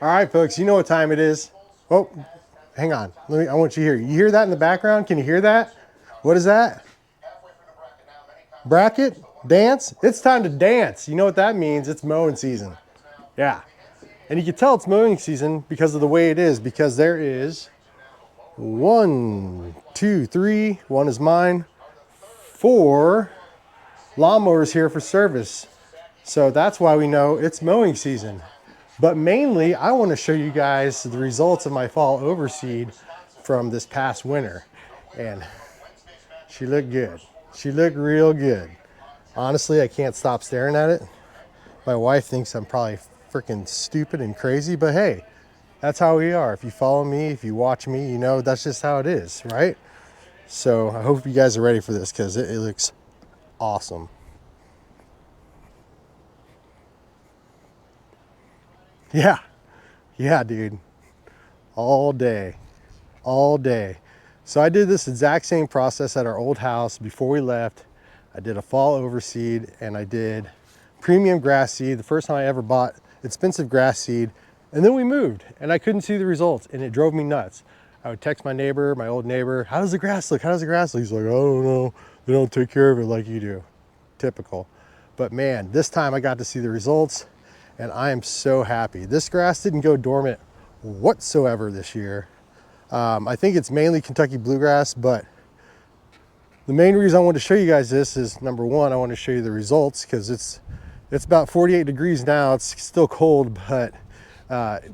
All right, folks, you know what time it is. Oh, hang on. I want you to hear. You hear that in the background? Can you hear that? What is that? Bracket? Dance? It's time to dance. You know what that means? It's mowing season. Yeah. And you can tell it's mowing season because of the way it is, because there is one, two, three, one is mine, four lawnmowers here for service. So that's why we know it's mowing season. But mainly, I want to show you guys the results of my fall overseed from this past winter. And she looked good. She looked real good. Honestly, I can't stop staring at it. My wife thinks I'm probably freaking stupid and crazy, but hey, that's how we are. If you follow me, if you watch me, you know that's just how it is, right? So I hope you guys are ready for this because it looks awesome. Yeah, yeah, dude. All day, all day. So I did this exact same process at our old house before we left. I did a fall overseed and I did premium grass seed. The first time I ever bought expensive grass seed. And then we moved and I couldn't see the results and it drove me nuts. I would text my neighbor, my old neighbor, how does the grass look? How does the grass look? He's like, I don't know. They don't take care of it like you do. Typical. But man, this time I got to see the results and I am so happy. This grass didn't go dormant whatsoever this year. I think it's mainly Kentucky bluegrass, but the main reason I wanted to show you guys this is number one, I want to show you the results because it's about 48 degrees now. It's still cold, but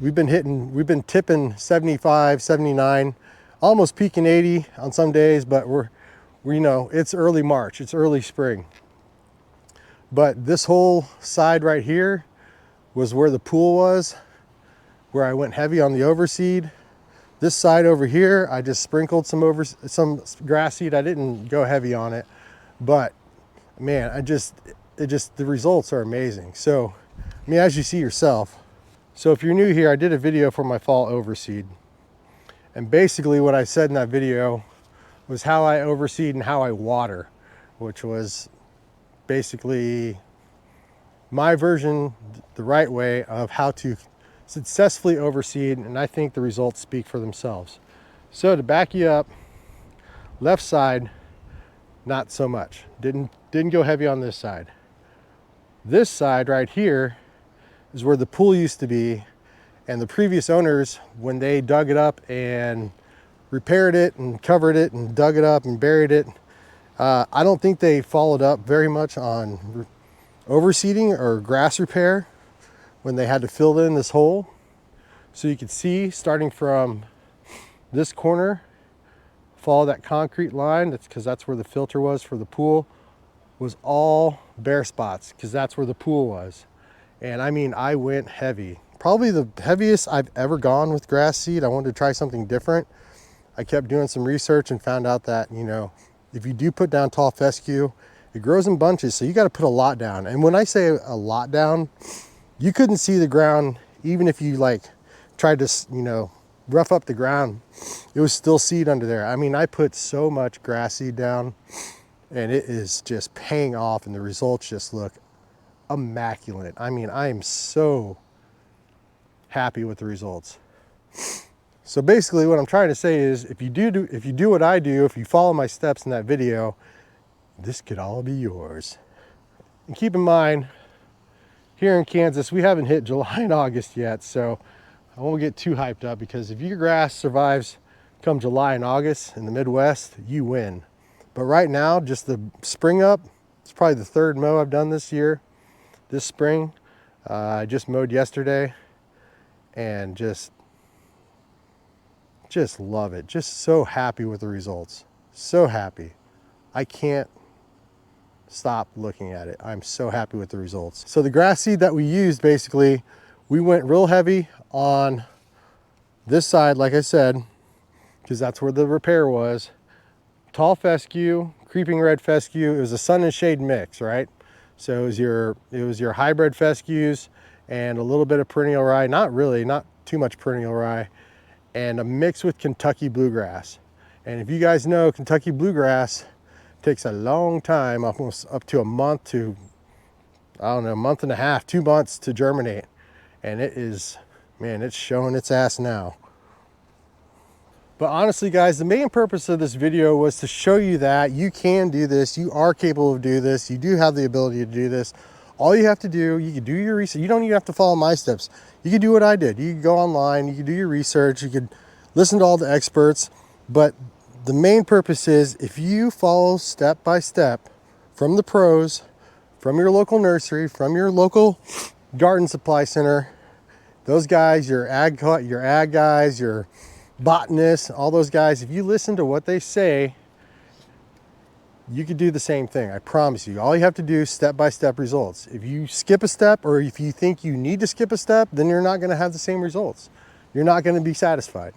we've been tipping 75, 79, almost peaking 80 on some days, but we're you know, it's early March, it's early spring. But this whole side right here was where the pool was, where I went heavy on the overseed. This side over here, I just sprinkled some grass seed. I didn't go heavy on it, but man, the results are amazing. So, I mean, as you see yourself. So if you're new here, I did a video for my fall overseed. And basically what I said in that video was how I overseed and how I water, which was basically my version, the right way of how to successfully overseed, and I think the results speak for themselves. So to back you up, left side, not so much. Didn't go heavy on this side. This side right here is where the pool used to be, and the previous owners, when they dug it up and repaired it and covered it and dug it up and buried it, I don't think they followed up very much on overseeding or grass repair when they had to fill in this hole. So you can see starting from this corner, follow that concrete line, that's because that's where the filter was for the pool, was all bare spots because that's where the pool was. And I mean, I went heavy. Probably the heaviest I've ever gone with grass seed. I wanted to try something different. I kept doing some research and found out that, you know, if you do put down tall fescue, it grows in bunches, so you got to put a lot down. And when I say a lot down, you couldn't see the ground even if you like tried to, you know, rough up the ground. It was still seed under there. I mean, I put so much grass seed down and it is just paying off and the results just look immaculate. I mean, I am so happy with the results. So basically what I'm trying to say is if you do what I do, if you follow my steps in that video, this could all be yours. And keep in mind, here in Kansas, we haven't hit July and August yet, so I won't get too hyped up because if your grass survives come July and August in the Midwest, you win. But right now, just the spring up, it's probably the third mow I've done this year, this spring. I just mowed yesterday and just love it. Just so happy with the results. So happy. I can't stop looking at it. I'm so happy with the results. So the grass seed that we used, basically, we went real heavy on this side, like I said, because that's where the repair was. Tall fescue, creeping red fescue. It was a sun and shade mix, right? So it was your hybrid fescues and a little bit of perennial rye. Not really, not too much perennial rye, and a mix with Kentucky bluegrass. And if you guys know, Kentucky bluegrass takes a long time, almost up to a month to, I don't know, a month and a half, 2 months to germinate. And it is Man, it's showing its ass now. But honestly, guys, the main purpose of this video was to show you that you can do this. You are capable of doing this. You do have the ability to do this. All you have to do, you can do your research. You don't even have to follow my steps. You can do what I did. You can go online, you can do your research, you can listen to all the experts. But the main purpose is if you follow step by step from the pros, from your local nursery, from your local garden supply center, those guys, your ag guys, your botanists, all those guys, if you listen to what they say, you could do the same thing. I promise you. All you have to do is step-by-step results. If you skip a step, or if you think you need to skip a step, then you're not going to have the same results. You're not going to be satisfied.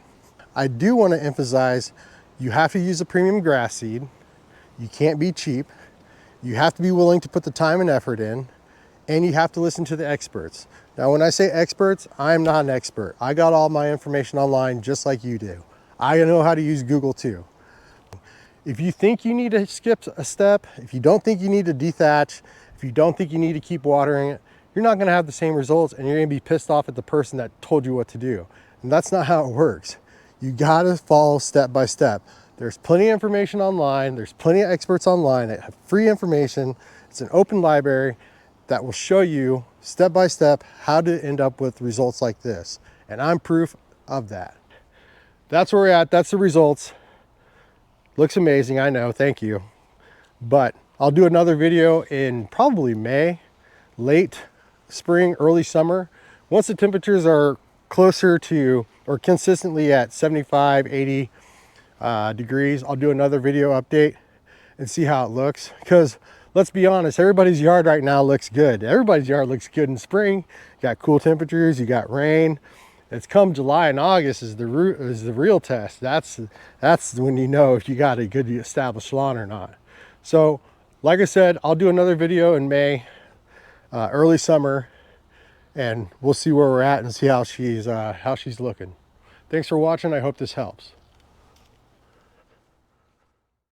I do want to emphasize, you have to use a premium grass seed. You can't be cheap. You have to be willing to put the time and effort in, and you have to listen to the experts. Now, when I say experts, I'm not an expert. I got all my information online just like you do. I know how to use Google too. If you think you need to skip a step, if you don't think you need to dethatch, if you don't think you need to keep watering it, you're not gonna have the same results, and you're gonna be pissed off at the person that told you what to do. And that's not how it works. You gotta follow step by step. There's plenty of information online. There's plenty of experts online that have free information. It's an open library that will show you step by step how to end up with results like this. And I'm proof of that. That's where we're at. That's the results. Looks amazing, I know, thank you. But I'll do another video in probably May, late spring, early summer. Once the temperatures are closer to or consistently at 75, 80 degrees, I'll do another video update and see how it looks. Because let's be honest, everybody's yard right now looks good. Everybody's yard looks good in spring. You got cool temperatures, you got rain. It's come July and August is the real test. That's when you know if you got a good established lawn or not. So, like I said, I'll do another video in May, early summer, and we'll see where we're at and see how she's looking. Thanks for watching. I hope this helps.